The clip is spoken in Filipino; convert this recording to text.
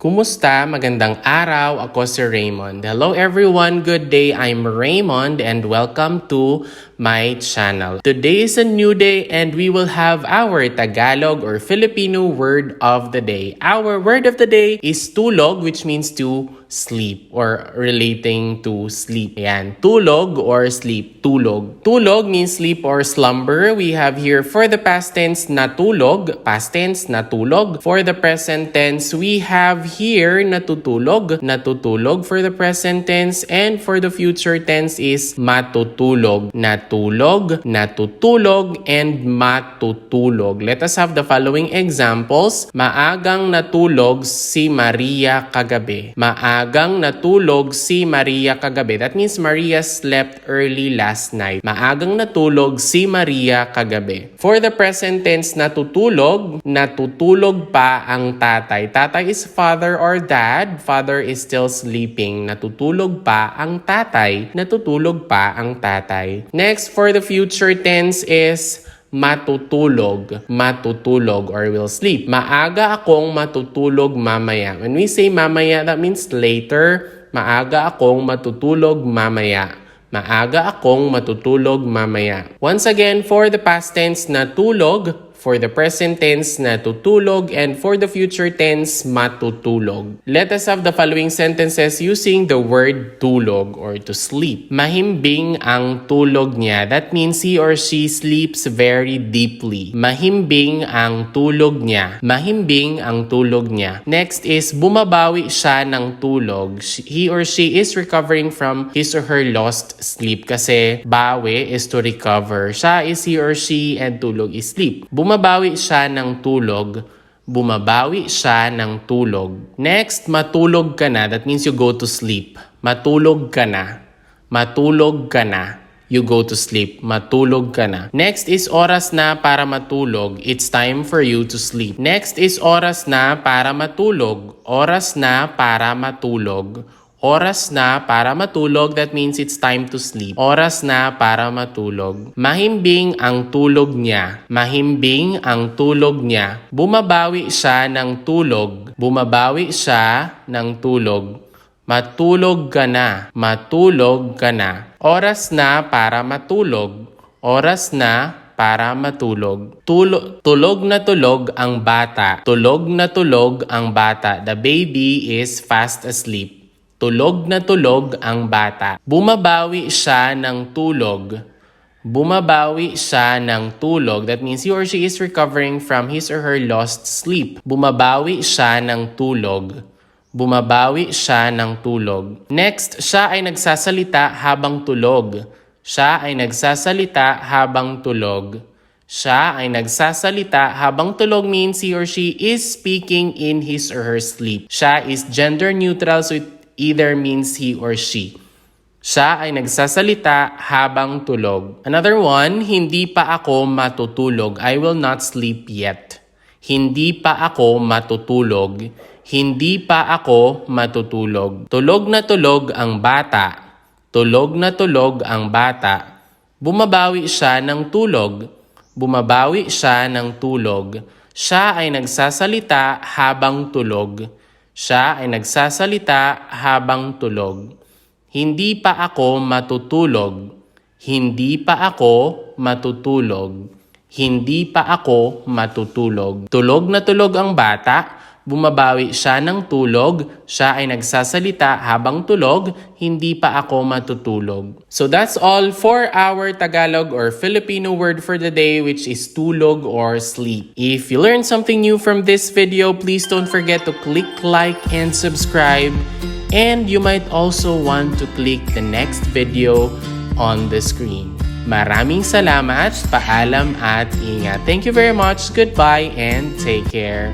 Kumusta? Magandang araw. Ako si Reymund. Hello everyone. Good day. I'm Reymund and welcome to my channel. Today is a new day and we will have our Tagalog or Filipino word of the day. Our word of the day is tulog, which means to sleep or relating to sleep. Ayan. Tulog or sleep. Tulog. Tulog means sleep or slumber. We have here for the past tense natulog. Past tense natulog. For the present tense, we have here natutulog. Natutulog for the present tense, and for the future tense is matutulog. Natulog, natutulog, and matutulog. Let us have the following examples. Maagang natulog si Maria kagabi. Maagang natulog si Maria kagabi. That means Maria slept early last night. Maagang natulog si Maria kagabi. For the present tense natutulog, natutulog pa ang tatay. Tatay is father or dad. Father is still sleeping. Natutulog pa ang tatay. Natutulog pa ang tatay. Next, for the future tense is matutulog. Matutulog or will sleep. Maaga akong matutulog mamaya. When we say mamaya, that means later. Maaga akong matutulog mamaya. Maaga akong matutulog mamaya. Once again, for the past tense, natulog. For the present tense, natutulog. And for the future tense, matutulog. Let us have the following sentences using the word tulog or to sleep. Mahimbing ang tulog niya. That means he or she sleeps very deeply. Mahimbing ang tulog niya. Mahimbing ang tulog niya. Next is bumabawi siya ng tulog. He or she is recovering from his or her lost sleep. Kasi bawi is to recover. Siya is he or she and tulog is sleep. Bumabawi siya ng tulog. Bumabawi siya ng tulog. Next, matulog ka na. That means you go to sleep. Matulog ka na. Matulog ka na. You go to sleep. Matulog ka na. Next is oras na para matulog. It's time for you to sleep. Next is oras na para matulog. Oras na para matulog. Oras na para matulog, that means it's time to sleep. Oras na para matulog. Mahimbing ang tulog niya. Mahimbing ang tulog niya. Bumabawi siya ng tulog. Bumabawi siya ng tulog. Matulog ka na. Matulog ka na. Oras na para matulog. Oras na para matulog. Tulog na tulog ang bata. Tulog na tulog ang bata. The baby is fast asleep. Tulog na tulog ang bata. Bumabawi siya ng tulog. Bumabawi siya ng tulog. That means he or she is recovering from his or her lost sleep. Bumabawi siya ng tulog. Bumabawi siya ng tulog. Next, siya ay nagsasalita habang tulog. Siya ay nagsasalita habang tulog. Siya ay nagsasalita habang tulog means he or she is speaking in his or her sleep. Siya is gender neutral, so it either means he or she. Siya ay nagsasalita habang tulog. Another one, hindi pa ako matutulog. I will not sleep yet. Hindi pa ako matutulog. Hindi pa ako matutulog. Tulog na tulog ang bata. Tulog na tulog ang bata. Bumabawi siya ng tulog. Bumabawi siya ng tulog. Siya ay nagsasalita habang tulog. Siya ay nagsasalita habang tulog. Hindi pa ako matutulog. Hindi pa ako matutulog. Hindi pa ako matutulog. Tulog na tulog ang bata. Bumabawi siya ng tulog. Siya ay nagsasalita habang tulog. Hindi pa ako matutulog. So that's all for our Tagalog or Filipino word for the day, which is tulog or sleep. If you learned something new from this video, please don't forget to click like and subscribe. And you might also want to click the next video on the screen. Maraming salamat, paalam at ingat. Thank you very much. Goodbye and take care.